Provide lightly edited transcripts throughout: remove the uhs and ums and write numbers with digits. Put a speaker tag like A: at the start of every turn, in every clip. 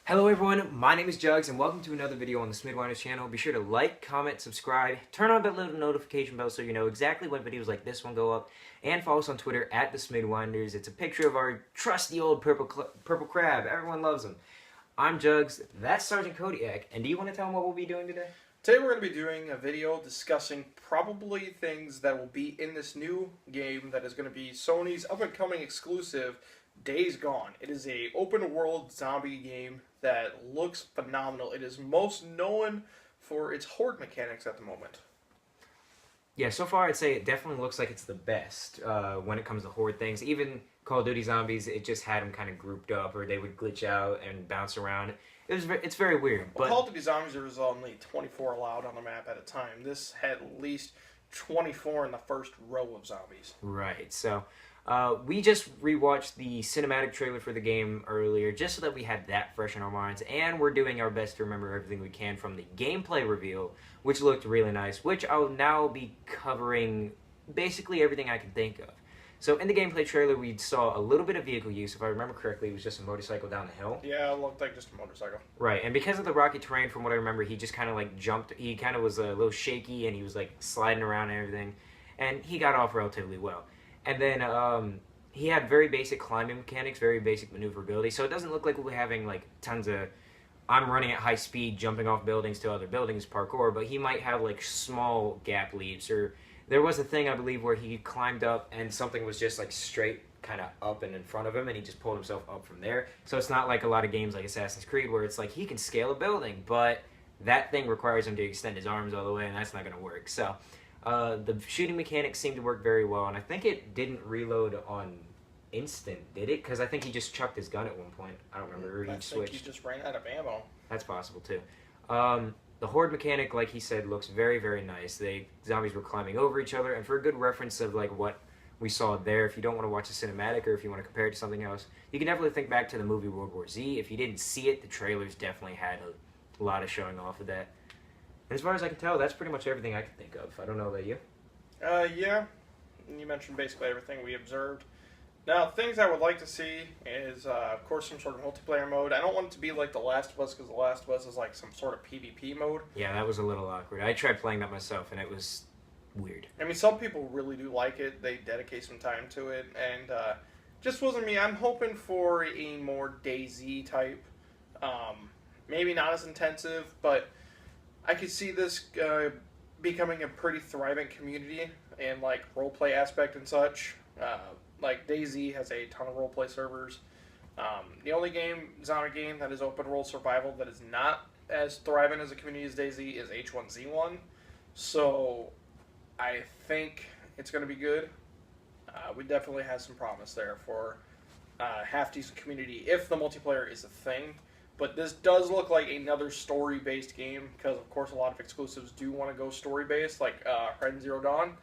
A: Hello everyone, my name is Jugs and welcome to another video on the Smidwinders channel. Be sure to like, comment, subscribe, turn on that little notification bell so you know exactly when videos like this one go up, and follow us on Twitter at the Smidwinders. It's a picture of our trusty old purple crab. Everyone loves him. I'm Jugs, that's Sergeant Kodiak, and do you want to tell them what we'll be doing today?
B: Today we're going to be doing a video discussing probably things that will be in this new game that is going to be Sony's up-and-coming exclusive, Days Gone. It is a open-world zombie game that looks phenomenal. It is most known for its horde mechanics at the moment.
A: Yeah, so far I'd say it definitely looks like it's the best when it comes to horde things. Even Call of Duty Zombies, it just had them kind of grouped up, or they would glitch out and bounce around. It's very weird.
B: Well, Call of Duty Zombies, there was only 24 allowed on the map at a time. This had at least 24 in the first row of zombies.
A: Right, so we just rewatched the cinematic trailer for the game earlier, just so that we had that fresh in our minds, and we're doing our best to remember everything we can from the gameplay reveal, which looked really nice, which I'll now be covering basically everything I can think of. So in the gameplay trailer, we saw a little bit of vehicle use. If I remember correctly, it was just a motorcycle down the hill.
B: Yeah, it looked like just a motorcycle.
A: Right, and because of the rocky terrain, from what I remember, he just kind of like jumped. He kind of was a little shaky, and he was like sliding around and everything, and he got off relatively well. And then he had very basic climbing mechanics, very basic maneuverability, so it doesn't look like we'll be having like tons of I'm running at high speed, jumping off buildings to other buildings parkour, but he might have like small gap leaps, or there was a thing I believe where he climbed up and something was just like straight kind of up and in front of him, and he just pulled himself up from there. So it's not like a lot of games like Assassin's Creed where it's like he can scale a building, but that thing requires him to extend his arms all the way, and that's not going to work. So the shooting mechanics seemed to work very well, and I think it didn't reload on instant, did it? Because I think he just chucked his gun at one point. I don't remember.
B: I think he just ran out of ammo.
A: That's possible too. The horde mechanic, like he said, looks very, very nice. Zombies were climbing over each other, and for a good reference of like what we saw there, if you don't want to watch a cinematic or if you want to compare it to something else, you can definitely think back to the movie World War Z. If you didn't see it, the trailers definitely had a lot of showing off of that. And as far as I can tell, that's pretty much everything I can think of. I don't know about you.
B: Yeah. You mentioned basically everything we observed. Now, things I would like to see is, of course, some sort of multiplayer mode. I don't want it to be like The Last of Us, because The Last of Us is like some sort of PvP mode.
A: Yeah, that was a little awkward. I tried playing that myself, and it was weird.
B: I mean, some people really do like it. They dedicate some time to it, and just wasn't me. I'm hoping for a more DayZ type. Maybe not as intensive, but I could see this becoming a pretty thriving community and like roleplay aspect and such. Like DayZ has a ton of roleplay servers. The only zombie game that is open world survival that is not as thriving as a community as DayZ is H1Z1. So I think it's going to be good. We definitely have some promise there for half decent community if the multiplayer is a thing. But this does look like another story-based game because, of course, a lot of exclusives do want to go story-based, like Horizon Zero Dawn.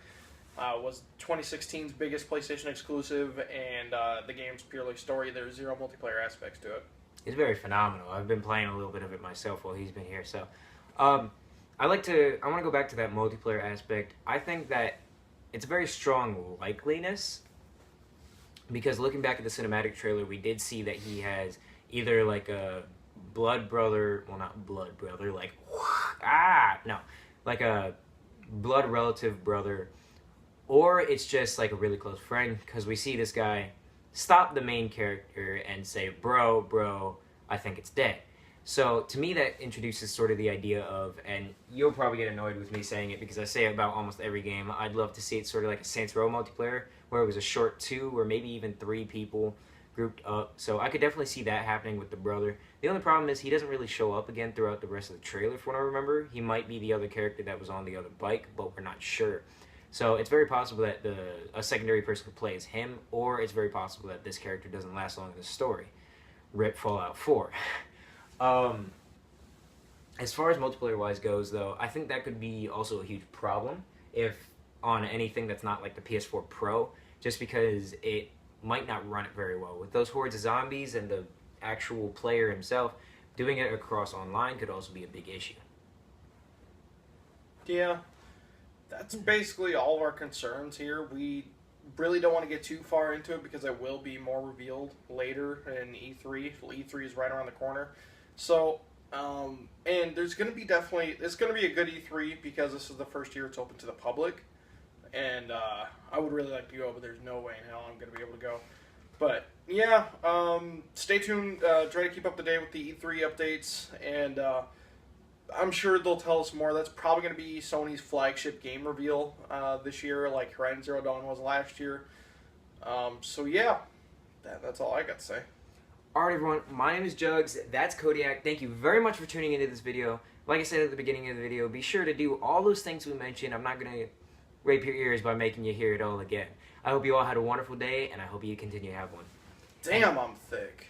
B: Was 2016's biggest PlayStation exclusive, and the game's purely story. There's zero multiplayer aspects to it.
A: It's very phenomenal. I've been playing a little bit of it myself while he's been here. So, I want to go back to that multiplayer aspect. I think that it's a very strong likeliness, because looking back at the cinematic trailer, we did see that he has either like a blood brother, well, not blood brother, like like a blood relative brother, or it's just like a really close friend, because we see this guy stop the main character and say, bro, I think it's dead. So to me, that introduces sort of the idea of, and you'll probably get annoyed with me saying it because I say it about almost every game, I'd love to see it sort of like a Saints Row multiplayer, where it was a short 2 or maybe even 3 people grouped up. So I could definitely see that happening with the brother. The only problem is he doesn't really show up again throughout the rest of the trailer, from what I remember. He might be the other character that was on the other bike, but we're not sure. So it's very possible that a secondary person could play as him, or it's very possible that this character doesn't last long in the story. Rip Fallout 4. As far as multiplayer-wise goes, though, I think that could be also a huge problem if on anything that's not like the PS4 Pro, just because it might not run it very well. With those hordes of zombies and the actual player himself, doing it across online could also be a big issue.
B: Yeah. That's basically all of our concerns here. We really don't want to get too far into it because it will be more revealed later in E3. Well, E3 is right around the corner. So, and there's going to be it's going to be a good E3 because this is the first year it's open to the public. And I would really like to go, but there's no way in hell I'm going to be able to go. But yeah, stay tuned. Try to keep up to date with the E3 updates, and I'm sure they'll tell us more. That's probably going to be Sony's flagship game reveal this year, like Horizon Zero Dawn was last year. So yeah, that's all I got to say.
A: Alright everyone, my name is Jugs, that's Kodiak. Thank you very much for tuning into this video. Like I said at the beginning of the video, be sure to do all those things we mentioned. I'm not going to rape your ears by making you hear it all again. I hope you all had a wonderful day, and I hope you continue to have one.
B: Damn, I'm thick.